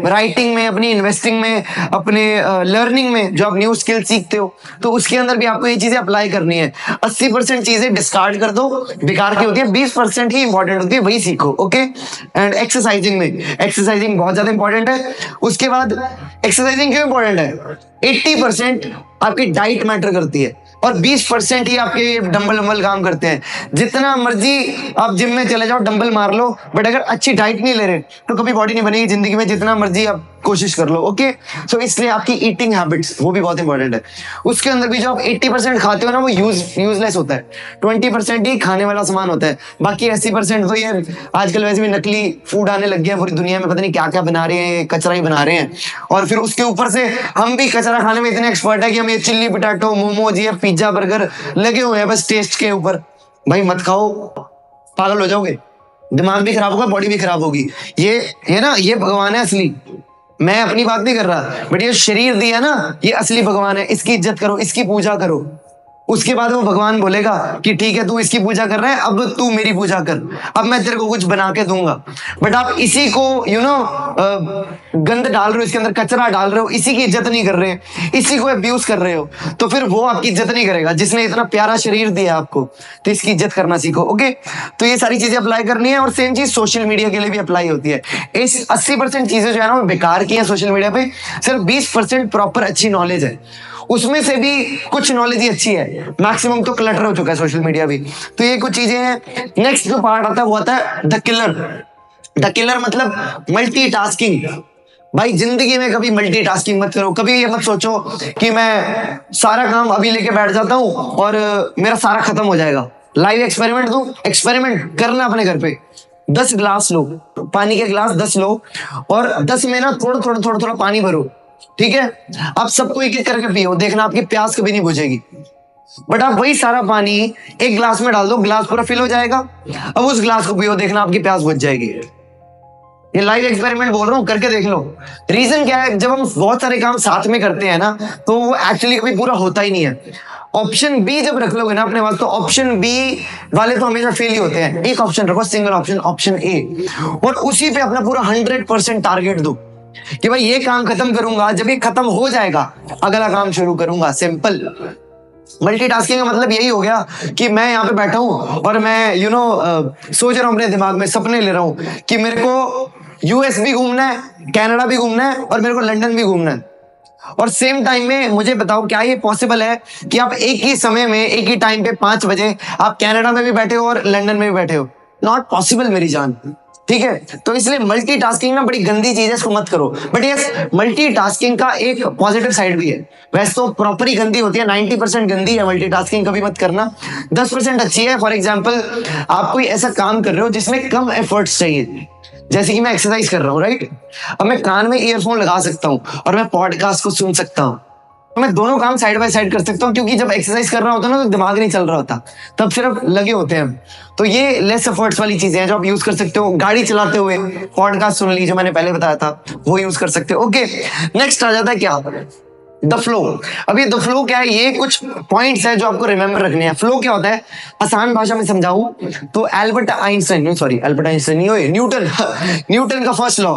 राइटिंग में, अपनी इन्वेस्टिंग में, अपने लर्निंग में, जो आप न्यू स्किल सीखते हो, तो उसके अंदर भी आपको ये चीजें अप्लाई करनी है। 80% चीजें डिस्कार्ड कर दो, बेकार की होती है, 20% ही इंपॉर्टेंट होती है, वही सीखो, ओके? एंड एक्सरसाइजिंग बहुत ज्यादा इंपॉर्टेंट है। उसके बाद एक्सरसाइजिंग क्यों इंपॉर्टेंट है? 80% आपकी डाइट मैटर करती है और 20% ही आपके डंबल काम करते हैं। जितना मर्जी आप जिम में चले जाओ, डंबल मार लो, बट अगर अच्छी डाइट नहीं ले रहे तो कभी बॉडी नहीं बनेगी जिंदगी में, जितना मर्जी आप कोशिश कर लो, ओके? सो इसलिए आपकी ईटिंग हैबिट्स वो भी बहुत इंपॉर्टेंट है। उसके अंदर भी जो आप 80% खाते हो ना वो यूजलेस होता है, 20% ही खाने वाला सामान होता है। बाकी 80% तो ये आजकल वैसे भी नकली फूड आने लग गया पूरी दुनिया में, पता नहीं क्या क्या बना रहे हैं, कचरा ही बना रहे हैं। और फिर उसके ऊपर से हम भी कचरा खाने में इतने एक्सपर्ट है कि हम ये चिल्ली पोटैटो, मोमोज, ये पिज्जा, बर्गर लगे हुए हैं बस टेस्ट के ऊपर। भाई मत खाओ, पागल हो जाओगे, दिमाग भी खराब होगा, बॉडी भी खराब होगी। ये ना ये भगवान है असली। मैं अपनी बात नहीं कर रहा, बट ये शरीर दिया ना, ये असली भगवान है। इसकी इज्जत करो, इसकी पूजा करो। उसके बाद वो भगवान बोलेगा कि ठीक है तू इसकी पूजा कर रहा है, अब तू मेरी पूजा कर, अब मैं तेरे को कुछ बना के दूंगा। बट आप इसी को गंद डाल रहे हो, इसके अंदर कचरा डाल रहे हो, इसी की इज्जत नहीं कर रहे, इसी को अब्यूज कर रहे हो, तो फिर वो आपकी इज्जत नहीं करेगा जिसने इतना प्यारा शरीर दिया आपको। तो इसकी इज्जत करना सीखो, ओके? तो ये सारी चीजें अप्लाई करनी है। और सेम चीज सोशल मीडिया के लिए भी अप्लाई होती है। इस 80% चीजें जो है ना वो बेकार की है सोशल मीडिया पे, सिर्फ 20% प्रॉपर अच्छी नॉलेज है। उसमें से भी कुछ नॉलेज ही अच्छी है, मैक्सिमम तो क्लटर हो चुका है सोशल मीडिया भी। तो ये कुछ चीजें हैं। नेक्स्ट जो पार्ट आता है वो आता है द किलर मतलब मल्टीटास्किंग। भाई जिंदगी में कभी मल्टीटास्किंग मत करो। कभी ये मत सोचो कि मैं सारा काम अभी लेके बैठ जाता हूँ और मेरा सारा खत्म हो जाएगा। लाइव एक्सपेरिमेंट दूं, एक्सपेरिमेंट करना अपने घर पे। 10 ग्लास लो, पानी के ग्लास 10 लो, और 10 में ना थोड़ा पानी भरो, ठीक है? आप सबको एक एक करके पियो, देखना आपकी प्यास कभी नहीं बुझेगी। बट आप वही सारा पानी एक ग्लास में डाल दो, ग्लास पूरा फिल हो जाएगा। अब उस ग्लास को पियो, देखना आपकी प्यास बुझ जाएगी। ये लाइव एक्सपेरिमेंट बोल रहा हूँ, करके देख लो। रीजन क्या है? जब हम बहुत सारे काम साथ में करते हैं ना तो वो एक्चुअली कभी पूरा होता ही नहीं है। ऑप्शन बी जब रख लोगे ना अपने पास, तो ऑप्शन बी वाले तो हमेशा फेल ही होते हैं। एक ऑप्शन रखो, सिंगल ऑप्शन, ऑप्शन ए, और उसी पे अपना पूरा 100% टारगेट दो कि भाई ये काम खत्म करूंगा, जब ये खत्म हो जाएगा अगला काम शुरू करूंगा। सिंपल। मल्टीटास्किंग का मतलब यही हो गया कि मैं यहाँ पे बैठा हूँ और मैं सोच रहा हूँ अपने दिमाग में, सपने ले रहा हूँ कि मेरे को यूएस भी घूमना है, कनाडा भी घूमना है और मेरे को लंदन भी घूमना है। और सेम टाइम में मुझे बताओ क्या ये पॉसिबल है कि आप एक ही समय में एक ही टाइम पे 5 बजे आप कनाडा में भी बैठे हो और लंदन में भी बैठे हो? नॉट पॉसिबल मेरी जान। ठीक है, तो इसलिए मल्टीटास्किंग ना बड़ी गंदी चीज है, इसको मत करो। बट यस, मल्टीटास्किंग का एक पॉजिटिव साइड भी है। वैसे तो प्रॉपर ही गंदी होती है, 90% गंदी है मल्टीटास्किंग, कभी मत करना। 10% अच्छी है। फॉर एग्जाम्पल, आप कोई ऐसा काम कर रहे हो जिसमें कम एफर्ट्स चाहिए, जैसे कि मैं एक्सरसाइज कर रहा हूँ, राइट? अब मैं कान में ईयरफोन लगा सकता हूँ और मैं पॉडकास्ट को सुन सकता हूँ। तो मैं दोनों काम साइड बाय साइड कर सकता हूँ, क्योंकि जब एक्सरसाइज कर रहा होता है ना तो दिमाग नहीं चल रहा होता, तब सिर्फ लगे होते हैं हम। तो ये लेस एफर्ट्स वाली चीजें हैं जो आप यूज कर सकते हो। गाड़ी चलाते हुए पॉडकास्ट सुन लीजिए, मैंने पहले बताया था, वो यूज कर सकते हो। ओके, नेक्स्ट आ जाता है क्या? The flow. अब ये द फ्लो क्या है? ये कुछ पॉइंट्स है जो आपको रिमेंबर रखने हैं। फ्लो क्या होता है, आसान भाषा में समझाऊं तो एल्बर्ट आइंस्टाइन नहीं, न्यूटन का फर्स्ट लॉ।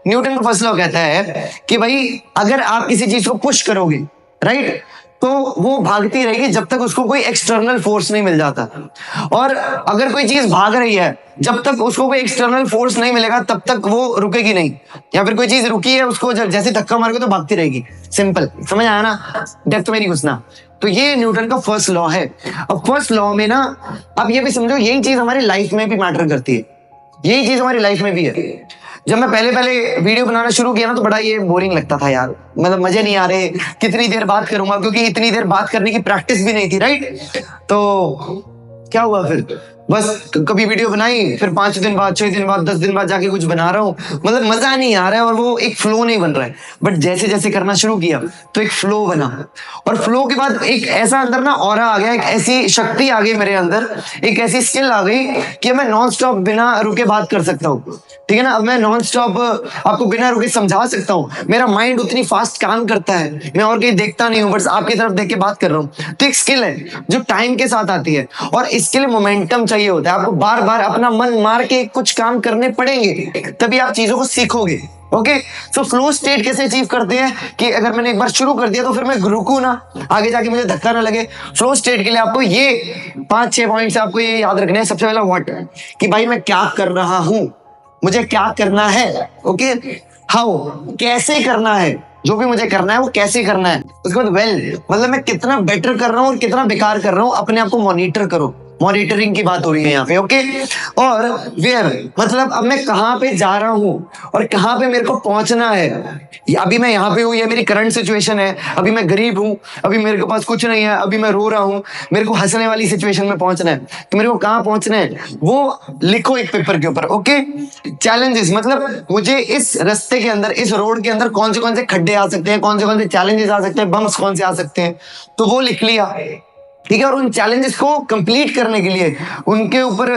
न्यूटन का फर्स्ट लॉ कहता है कि भाई अगर आप किसी चीज को पुश करोगे, राइट, तो वो भागती रहेगी जब तक उसको कोई एक्सटर्नल फोर्स नहीं मिल जाता। और अगर कोई चीज भाग रही है, जब तक उसको कोई एक्सटर्नल फोर्स नहीं मिलेगा तब तक वो रुकेगी नहीं। या फिर कोई चीज रुकी है, उसको जैसे धक्का मारोगे तो भागती रहेगी। सिंपल, समझ आया ना? डेप्थ में नहीं घुसना। तो ये न्यूटन का फर्स्ट लॉ है। अब फर्स्ट लॉ में ना आप ये भी समझो, यही चीज हमारी लाइफ में भी मैटर करती है। यही चीज हमारी लाइफ में भी है। जब मैं पहले वीडियो बनाना शुरू किया ना तो बड़ा ये बोरिंग लगता था यार, मतलब मजे नहीं आ रहे, कितनी देर बात करूंगा, क्योंकि इतनी देर बात करने की प्रैक्टिस भी नहीं थी, राइट? तो क्या हुआ फिर, बस कभी वीडियो बनाई, फिर 5 दिन बाद, 6 दिन बाद, 10 दिन बाद जाके कुछ बना रहा हूँ, मतलब मजा नहीं आ रहा है और वो एक फ्लो नहीं बन रहा है। बट जैसे जैसे करना शुरू किया तो एक फ्लो बना, और फ्लो के बाद एक ऐसा अंदर ना ऑरा आ गया, एक ऐसी शक्ति आ गई मेरे अंदर, एक ऐसी स्किल आ गई कि मैं नॉन स्टॉप बिना रुके बात कर सकता हूँ। ठीक है ना? अब मैं नॉन स्टॉप आपको बिना रुके समझा सकता हूँ। मेरा माइंड उतनी फास्ट काम करता है, मैं और कहीं देखता नहीं हूँ, बस आपकी तरफ देख के बात कर रहा हूँ। तो एक स्किल है जो टाइम के साथ आती है, और इसके लिए मोमेंटम चाहिए होता है। आपको बार बार अपना मन मार के कुछ काम करने पड़ेंगे, तभी आप चीजों को सीखोगे। ओके, तो फ्लो स्टेट कैसे अचीव करते हैं कि अगर मैंने एक बार शुरू कर दिया तो फिर मैं रुकू ना, आगे जाके मुझे धक्का ना लगे। फ्लो स्टेट के लिए आपको ये 5-6 पॉइंट्स आपको ये याद रखने हैं। सबसे पहला व्हाट, कि भाई मैं क्या कर रहा हूं, मुझे क्या करना है। ओके, हाउ, कैसे करना है, जो भी मुझे करना है वो कैसे करना है। उसके बाद वेल, मतलब मैं कितना बेटर कर रहा हूँ और कितना बेकार कर रहा हूँ, अपने आप को मॉनिटर करो। मॉनिटरिंग की बात हो रही है यहाँ पे। ओके, और वेयर, मतलब अब मैं कहाँ पे जा रहा हूँ और कहाँ पे मेरे को पहुंचना है। अभी मैं यहाँ पे हूँ, ये मेरी करंट सिचुएशन है, अभी मैं गरीब हूँ, अभी मेरे पास कुछ नहीं है, अभी मैं रो रहा हूँ, मेरे को हंसने वाली सिचुएशन में पहुंचना है, तो मेरे को कहाँ पहुंचना है वो लिखो एक पेपर के ऊपर। ओके, चैलेंजेस, मतलब मुझे इस रास्ते के अंदर, इस रोड के अंदर कौन से खड्डे आ सकते हैं, कौन से चैलेंजेस आ सकते हैं, बम्स कौन से आ सकते हैं, तो वो लिख लिया। ठीक है, और उन चैलेंजेस को कंप्लीट करने के लिए, उनके ऊपर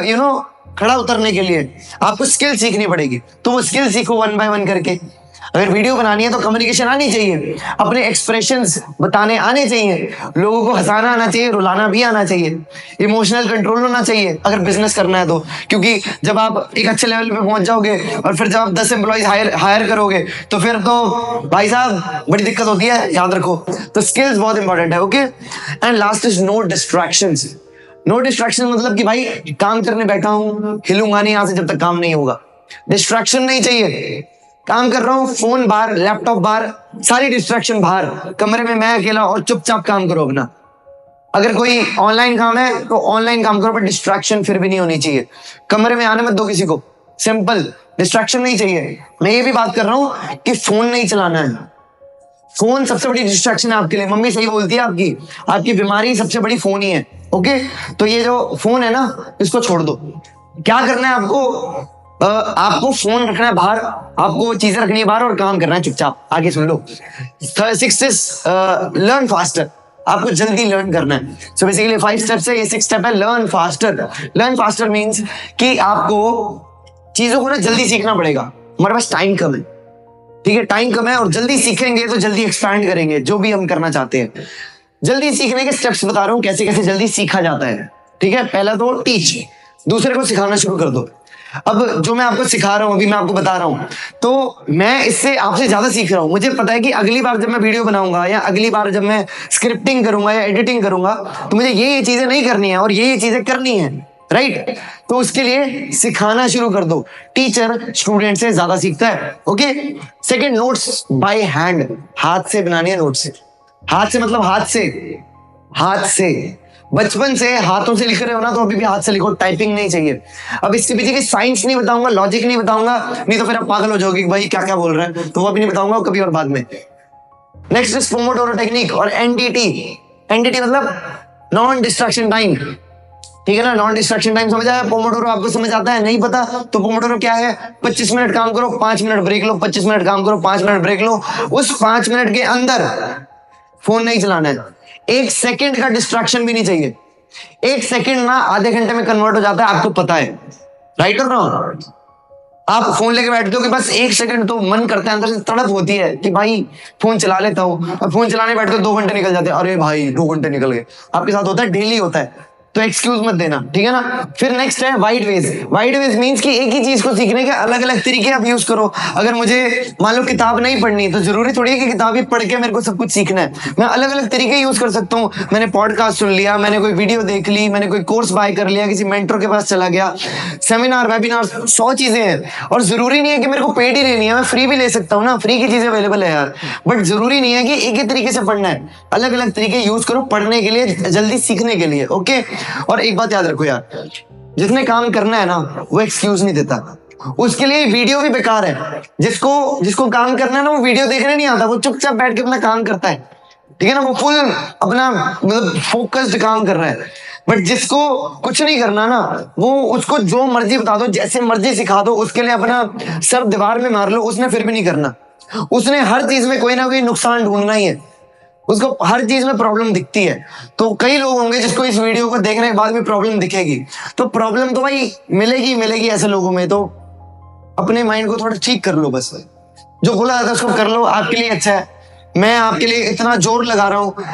खड़ा उतरने के लिए आपको स्किल सीखनी पड़ेगी। तो वो स्किल सीखो 1 बाय 1 करके। अगर वीडियो बनानी है तो कम्युनिकेशन आनी चाहिए, अपने एक्सप्रेशंस बताने आने चाहिए, लोगों को हंसाना आना चाहिए, रुलाना भी आना चाहिए, इमोशनल कंट्रोल होना चाहिए अगर बिजनेस करना है तो। क्योंकि जब आप एक अच्छे लेवल पे पहुंच जाओगे और फिर जब आप 10 एम्प्लॉइज हायर करोगे तो फिर तो भाई साहब बड़ी दिक्कत होती है, याद रखो। तो स्किल्स बहुत इंपॉर्टेंट है। Okay, and last is no distractions. No distraction मतलब कि भाई काम करने बैठा हूं, हिलूंगा नहीं यहां से जब तक काम नहीं होगा। डिस्ट्रैक्शन नहीं चाहिए। काम कर रहा हूँ, फोन बाहर, लैपटॉप बाहर, सारी डिस्ट्रैक्शन बाहर, कमरे में मैं अकेला, और चुपचाप काम करो अपना। अगर कोई ऑनलाइन काम है तो ऑनलाइन काम करो, पर डिस्ट्रैक्शन फिर भी नहीं होनी चाहिए। कमरे में आने मत दो किसी को, सिंपल, डिस्ट्रैक्शन नहीं चाहिए। मैं ये भी बात कर रहा हूँ कि फोन नहीं चलाना है। फोन सबसे बड़ी डिस्ट्रैक्शन है आपके लिए। मम्मी सही बोलती है, आपकी बीमारी सबसे बड़ी फोन ही है। ओके, तो ये जो फोन है ना, इसको छोड़ दो। क्या करना है आपको? आपको फोन रखना है बाहर, आपको चीजें रखनी है बाहर और काम करना है चुपचाप। आगे सुन लो। 6 लर्न फास्टर। आपको जल्दी लर्न करना है। सो बेसिकली 5 स्टेप्स है, ये 6 स्टेप है। Learn faster. Learn faster means कि आपको चीजों को ना जल्दी सीखना पड़ेगा। हमारे पास टाइम कम है, ठीक है, टाइम कम है, और जल्दी सीखेंगे तो जल्दी एक्सपैंड करेंगे जो भी हम करना चाहते हैं। जल्दी सीखने के स्टेप्स बता रहा हूँ, कैसे कैसे जल्दी सीखा जाता है। ठीक है, पहला तो टीच, दूसरे को सिखाना शुरू कर दो। अब जो मैं आपको सिखा रहा हूँ, अभी मैं आपको बता रहा हूँ, तो मैं इससे आपसे ज्यादा सीख रहा हूँ। मुझे पता है कि अगली बार जब मैं वीडियो बनाऊंगा, या अगली बार जब मैं स्क्रिप्टिंग करूंगा या एडिटिंग करूंगा, तो मुझे ये चीजें नहीं करनी है और ये चीजें करनी है, राइट? तो उसके लिए सिखाना शुरू कर दो। टीचर स्टूडेंट से ज्यादा सीखता है। Okay, second, notes by hand, हाथ से बनानी है नोट्स। हाथ से मतलब हाथ से बचपन से हाथों से लिख रहे हो ना, तो अभी भी हाथ से लिखो, टाइपिंग नहीं चाहिए। अब इसके पीछे की साइंस नहीं बताऊंगा, लॉजिक नहीं बताऊंगा, नहीं तो फिर आप पागल हो जाओगे कि भाई क्या क्या बोल रहे हैं, तो वो अभी नहीं बताऊंगा, कभी और बाद में। नेक्स्ट इज पोमोडोरो टेक्निक और एनडीटी। एनडीटी मतलब नॉन डिस्ट्रैक्शन टाइम, ठीक है ना? नॉन डिस्ट्रैक्शन टाइम समझ आया? पोमोडोरो आपको समझ आता है? नहीं पता तो पोमोडोरो क्या है? 25 मिनट काम करो, 5 मिनट ब्रेक लो, 25 मिनट काम करो, 5 मिनट ब्रेक लो। उस 5 मिनट के अंदर फोन नहीं चलाना है, 1 सेकंड का डिस्ट्रैक्शन भी नहीं चाहिए। 1 सेकंड ना आधे घंटे में कन्वर्ट हो जाता है, आपको पता है, राइट और रॉन्ग? आप फोन लेके बैठते हो कि बस 1 सेकंड, तो मन करता है, अंदर से तड़प होती है कि भाई फोन चला लेता हूँ, और फोन चलाने बैठते हो 2 घंटे निकल जाते हैं। अरे भाई 2 घंटे निकल गए, आपके साथ होता है, डेली होता है, तो एक्सक्यूज मत देना, ठीक है ना? फिर नेक्स्ट है wide wage. Wide wage means कि एक ही चीज को सीखने के अलग अलग तरीके आप यूज करो। अगर मुझे मान लो किताब नहीं पढ़नी, तो जरूरी थोड़ी है कि किताब ही पढ़ के मेरे को सब कुछ सीखना है। मैं अलग अलग तरीके यूज कर सकता हूँ। मैंने पॉडकास्ट सुन लिया, मैंने कोई वीडियो देख ली, मैंने कोई कोर्स बाय कर लिया, किसी मेंटर के पास चला गया, सेमिनार, वेबिनार, 100 चीजें हैं। और जरूरी नहीं है कि मेरे को पेड ही लेनी है, मैं फ्री भी ले सकता हूँ ना, फ्री की चीजें अवेलेबल है यार। बट जरूरी नहीं है कि एक ही तरीके से पढ़ना है, अलग अलग तरीके यूज करो पढ़ने के लिए, जल्दी सीखने के लिए। ओके, और एक बात याद रखो यार, जिसने काम करना है ना, वो एक्सक्यूज नहीं देता। उसके लिए वीडियो भी बेकार है। जिसको काम करना है ना, वो वीडियो देखने नहीं आता, वो चुपचाप बैठ के अपना काम करता है, ठीक है ना? वो फुल अपना मतलब फोकस्ड काम कर रहा है। बट जिसको कुछ नहीं करना ना, वो उसको जो मर्जी बता दो, जैसे मर्जी सिखा दो, उसके लिए अपना सर दीवार में मार लो, उसने फिर भी नहीं करना। उसने हर चीज में कोई ना कोई नुकसान ढूंढना ही है, उसको हर चीज में प्रॉब्लम दिखती है। तो कई लोग होंगे जिसको इस वीडियो को देखने के बाद भी प्रॉब्लम दिखेगी, तो प्रॉब्लम तो भाई मिलेगी ऐसे लोगों में। तो अपने माइंड को थोड़ा ठीक कर लो, बस जो बोला जाता है उसको कर लो, आपके लिए अच्छा है। मैं आपके लिए इतना जोर लगा रहा हूँ,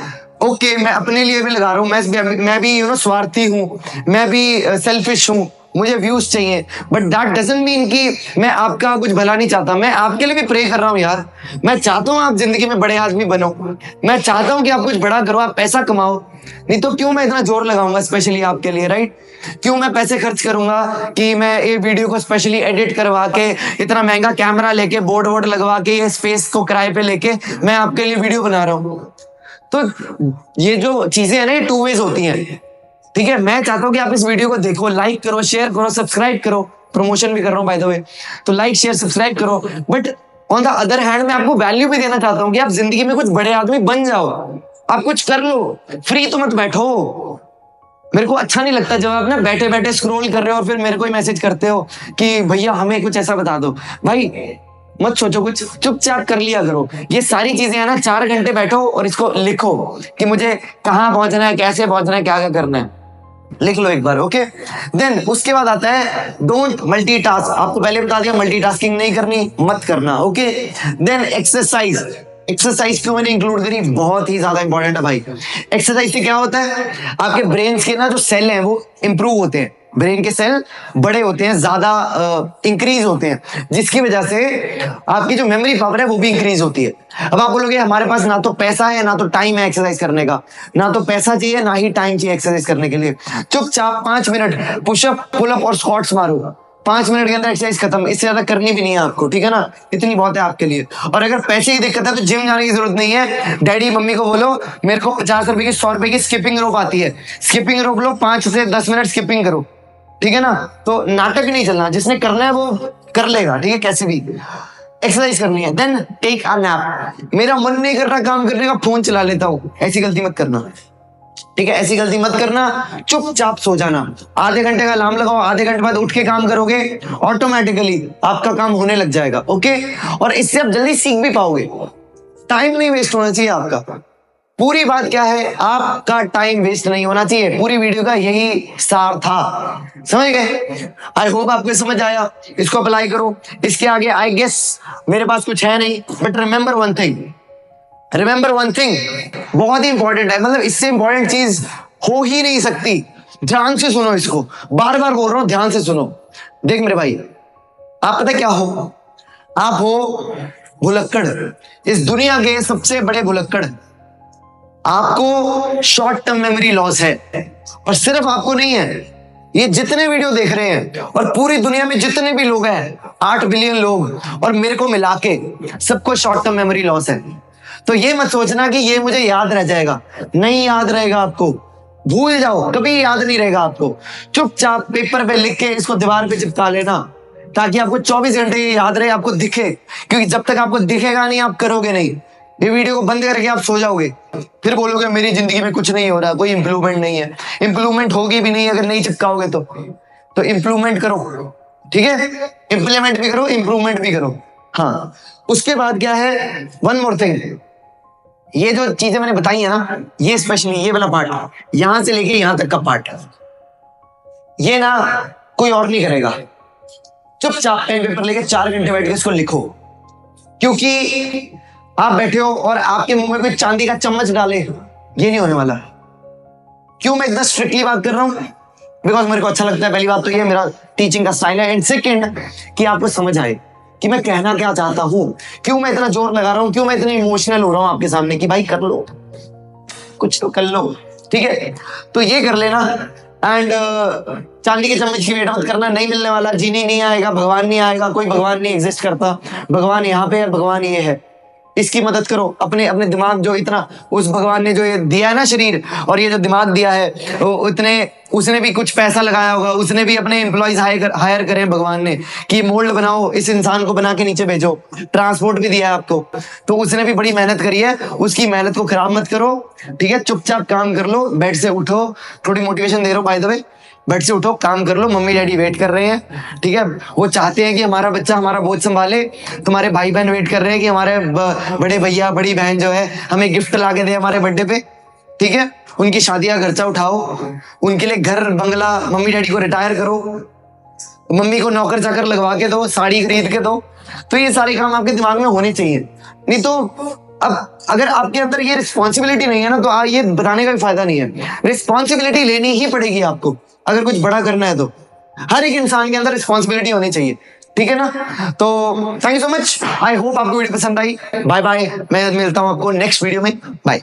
ओके, मैं अपने लिए भी लगा रहा हूँ, मैं भी स्वार्थी हूँ, मैं भी सेल्फिश हूँ, मुझे व्यूज चाहिए, बट दैट डजंट मीन कि मैं आपका कुछ भला नहीं चाहता। मैं आपके लिए भी प्रे कर रहा हूँ यार। मैं चाहता हूँ आप जिंदगी में बड़े आदमी बनो, मैं चाहता हूँ कि आप कुछ बड़ा करो, आप पैसा कमाओ, नहीं तो क्यों मैं इतना जोर लगाऊंगा स्पेशली आपके लिए, राइट? क्यों मैं पैसे खर्च करूंगा कि मैं ये वीडियो को स्पेशली एडिट करवा के, इतना महंगा कैमरा लेके, बोर्ड वोर्ड लगवा के, ये स्पेस को किराए पे लेके मैं आपके लिए वीडियो बना रहा हूँ। तो ये जो चीजें हैं ना, ये 2 वेज होती हैं, ठीक है? मैं चाहता हूँ कि आप इस वीडियो को देखो, लाइक करो, शेयर करो, सब्सक्राइब करो, प्रमोशन भी कर रहा हूँ बाय द वे, तो लाइक शेयर सब्सक्राइब करो। But on the other hand मैं आपको वैल्यू भी देना चाहता हूँ कि आप जिंदगी में कुछ बड़े आदमी बन जाओ, आप कुछ कर लो, फ्री तो मत बैठो। मेरे को अच्छा नहीं लगता जब आप ना बैठे बैठे स्क्रॉल कर रहे हो और फिर मेरे को ही मैसेज करते हो कि भैया हमें कुछ ऐसा बता दो। भाई मत सोचो कुछ, चुपचाप कर लिया करो। ये सारी चीजें है ना, 4 घंटे बैठो और इसको लिखो कि मुझे कहाँ पहुंचना है, कैसे पहुंचना है, क्या क्या करना है, लिख लो एक बार। ओके, देन उसके बाद आता है डोंट मल्टीटास्क। आपको पहले बता दिया मल्टीटास्किंग नहीं करनी, मत करना। Okay, then exercise. एक्सरसाइज क्यों मैंने इंक्लूड करी, बहुत ही ज्यादा इंपॉर्टेंट है भाई। एक्सरसाइज से क्या होता है, आपके ब्रेन के ना जो सेल हैं वो इंप्रूव होते हैं, ब्रेन के सेल बड़े होते हैं, ज्यादा इंक्रीज होते हैं, जिसकी वजह से आपकी जो मेमोरी पावर है वो भी इंक्रीज होती है। अब आप बोलोगे हमारे पास ना तो पैसा है ना तो टाइम है एक्सरसाइज करने का, ना तो पैसा चाहिए ना ही टाइम चाहिए एक्सरसाइज करने के लिए। चुपचाप 5 मिनट पुशअप, पुलअप और स्क्वाट्स मारो, 5 मिनट के अंदर एक्सरसाइज खत्म। इससे ज्यादा करनी भी नहीं है आपको, ठीक है ना? इतनी बहुत है आपके लिए। और अगर पैसे की दिक्कत है तो जिम जाने की जरूरत नहीं है, डैडी मम्मी को बोलो मेरे को 50 रुपए की 100 रुपए की स्किपिंग रोप आती है, स्किपिंग रोप लो, 5 से 10 मिनट स्किपिंग करो, ठीक है ना? तो नाटक नहीं चलना, जिसने करना है वो कर लेगा, ठीक है? कैसे भी एक्सरसाइज करनी है। Then take a nap. मेरा मन नहीं कर रहा काम करने का, फोन चला लेता हूँ, ऐसी गलती मत करना, ठीक है? ऐसी गलती मत करना, चुपचाप सो जाना। आधे घंटे का अलार्म लगाओ, आधे घंटे बाद उठ के काम करोगे, ऑटोमेटिकली आपका काम होने लग जाएगा। ओके, और इससे आप जल्दी सीख भी पाओगे, टाइम नहीं वेस्ट होना चाहिए आपका। पूरी बात क्या है, आपका टाइम वेस्ट नहीं होना चाहिए। पूरी वीडियो का यही सार था, समझ गए? आई होप आपको समझ आया, इसको अप्लाई करो। इसके आगे आई गेस मेरे पास कुछ है नहीं, बट रिमेंबर वन थिंग, बहुत ही इंपॉर्टेंट है, मतलब इससे इंपॉर्टेंट चीज हो ही नहीं सकती। ध्यान से सुनो इसको, बार बार बोल रहा हूं, ध्यान से सुनो। देख मेरे भाई, आप पता क्या हो? आप हो भुलक्कड़, इस दुनिया के सबसे बड़े भुलक्कड़। आपको शॉर्ट टर्म मेमोरी लॉस है, और सिर्फ आपको नहीं है, ये जितने वीडियो देख रहे हैं और पूरी दुनिया में जितने भी लोग हैं 8 बिलियन लोग और मेरे को मिला के सबको शॉर्ट टर्म मेमोरी लॉस है। तो ये मत सोचना कि ये मुझे याद रह जाएगा, नहीं याद रहेगा आपको, भूल जाओ, कभी याद नहीं रहेगा आपको। चुपचाप पेपर पे लिख के इसको दीवार पे चिपका लेना ताकि आपको 24 घंटे ये याद रहे, आपको दिखे, क्योंकि जब तक आपको दिखेगा नहीं आप करोगे नहीं। ये वीडियो को बंद करके आप सो जाओगे, फिर बोलोगे मेरी जिंदगी में कुछ नहीं हो रहा, कोई इंप्रूवमेंट नहीं है। इंप्रूवमेंट होगी भी नहीं अगर नहीं चिपकाओगे तो इंप्रूवमेंट करो, ठीक है, इंप्लीमेंट भी करो, इंप्रूवमेंट भी करो। हाँ, उसके बाद क्या है, वन मोर थिंग, ये जो चीजें मैंने बताई है ना, ये स्पेशली ये वाला पार्ट, यहां से लेके यहां तक का पार्ट, ये ना कोई और नहीं करेगा। चुपचाप पेन पेपर लेके 4 घंटे बैठ के इसको लिखो, क्योंकि आप बैठे हो और आपके मुंह में कोई चांदी का चम्मच डाले, ये नहीं होने वाला। क्यों मैं इतना स्ट्रिक्टली बात कर रहा हूं? बिकॉज मेरे को अच्छा लगता है, पहली बात तो ये मेरा टीचिंग का स्टाइल है, एंड सेकेंड कि आपको समझ आए कि मैं कहना क्या चाहता हूं, क्यों मैं इतना जोर लगा रहा हूं, क्यों मैं इतने इमोशनल हो रहा हूं आपके सामने कि भाई कर लो, कुछ तो कर लो, ठीक है। तो ये कर लेना, एंड चांदी के चम्मच की वेट मत करना, नहीं मिलने वाला, जीनी नहीं आएगा, भगवान नहीं आएगा, कोई भगवान नहीं एग्जिस्ट करता, भगवान यहाँ पे है, भगवान ये है। इसकी मदद करो, अपने अपने दिमाग जो इतना, उस भगवान ने जो ये दिया है ना शरीर, और ये जो दिमाग दिया है वो इतने, उसने भी कुछ पैसा लगाया होगा, उसने भी अपने एम्प्लॉइज हायर करे भगवान ने कि मोल्ड बनाओ, इस इंसान को बना के नीचे भेजो, ट्रांसपोर्ट भी दिया है आपको, तो उसने भी बड़ी मेहनत करी है, उसकी मेहनत को खराब मत करो, ठीक है। चुपचाप काम कर लो, बेड से उठो, थोड़ी मोटिवेशन दे रहा हूं बाय द वे, बेड से उठो, काम कर लो, मम्मी डैडी वेट कर रहे हैं, ठीक है। वो चाहते हैं कि हमारा बच्चा हमारा बोझ संभाले, तुम्हारे भाई बहन वेट कर रहे हैं कि हमारे बड़े भैया बड़ी बहन जो है हमें गिफ्ट ला के दे हमारे बर्थडे पे, ठीक है। उनकी शादी का खर्चा उठाओ, उनके लिए घर बंगला, मम्मी डैडी को रिटायर करो, मम्मी को नौकर चाकर लगवा के दो, साड़ी खरीद के दो। तो ये सारे काम आपके दिमाग में होने चाहिए, नहीं तो अब अगर आपके अंदर ये रिस्पॉन्सिबिलिटी नहीं है ना, तो ये बताने का भी फायदा नहीं है। रिस्पॉन्सिबिलिटी लेनी ही पड़ेगी आपको, अगर कुछ बड़ा करना है तो हर एक इंसान के अंदर रिस्पॉन्सिबिलिटी होनी चाहिए, ठीक है ना। तो thank you so much, I hope आपको वीडियो पसंद आई। बाय बाय, मैं मिलता हूँ आपको नेक्स्ट वीडियो में, बाय।